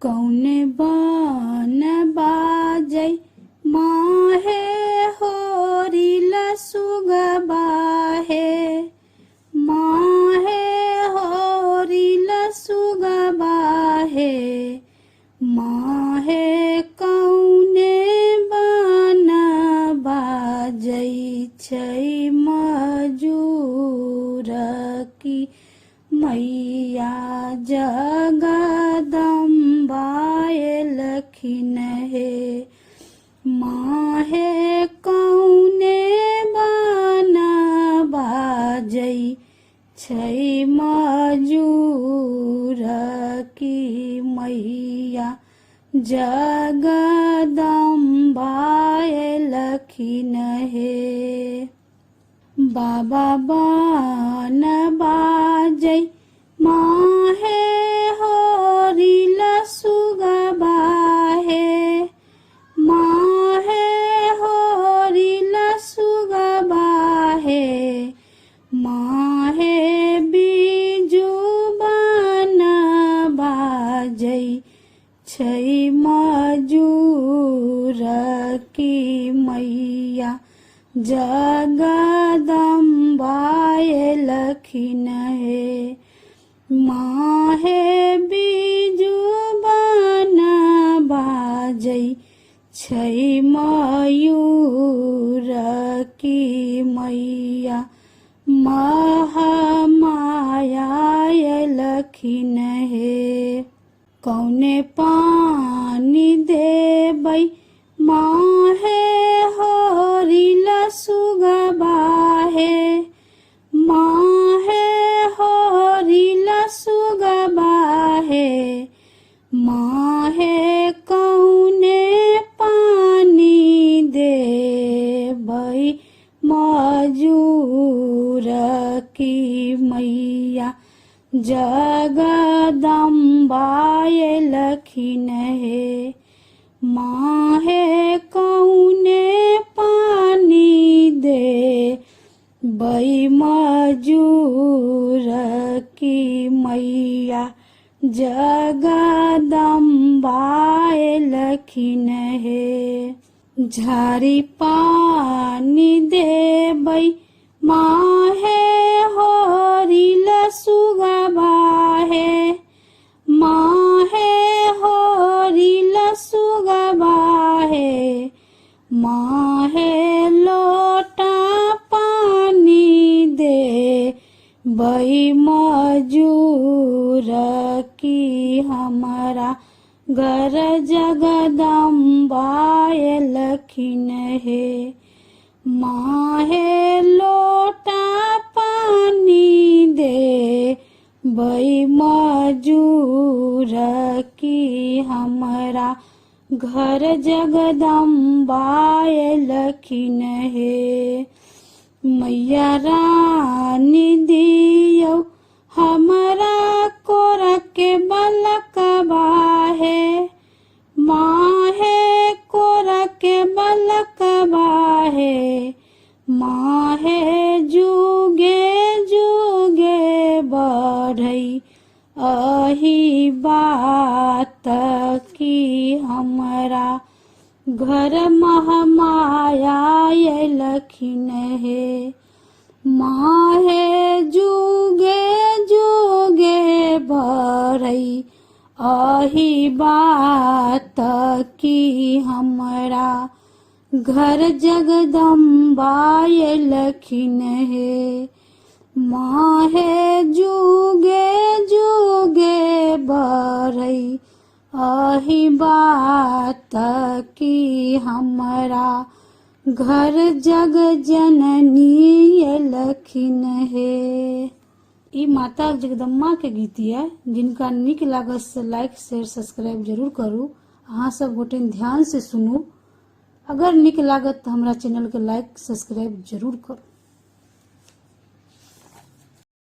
कौने बन बाजै माहे होरिल सुगबाहे माहे होरिल सुगबाहे माहे कौने बन बाजै छै मजूर की मैया जगदम्बा एलखिन हे माहे कौने बन बाजै छै मजूर की मैया जगदम्बा एलखिन हे बाबा बन बाजै माहे होरिल सुगबाहे माहे होरिल सुगबाहे माहे बीजू बन बाजै छै मजूर की मैया जगदम्बा एलखिन हे माहे बीजू बन बाजै छै मयूर की मैया महामाया एलखिन हे कौने पानी देबै माहे होरिल सुगबाहे माहे होरिल सुगबाहे माहे कौने पानी देबै मजूर की मैया जगदम्बा एलखिन हे माहे कौने पानी देबै मजूर की मैया जगदम्बा एलखिन हे झाड़ी पानी देबै माहे होरिल सुगबाहे माहे होरिल सुगबाहे माहे लोटा पानी देबै मजूर की हमरा घर जगदम्बा एलखिन हे माहे लोटा पानी देबै मजूर की हमरा घर जगदम्बा एलखिन हे मैया रानी दियौ हमरा कोरा के बलकबाहे माहे कोरा के बलकबाहे माहे जुगे जुगे बढ़ै अही बात की हमरा घर महामाया एलखिन हे माहे जुगे जुगे बढ़ै अही बात की हमरा घर जगदम्बा एलखिन हे माहे जुगे जुगे बढ़ै अही बात की हमरा घर जग जननी एलखिन हे। ई माता जगदम्बा के गीतिया जिनका निक लागत से लाइक शेयर सब्सक्राइब जरूर करू। अहाँ सब गोटे ध्यान से सुनू। अगर निक लागत तो हमरा चैनल के लाइक सब्सक्राइब जरूर करू।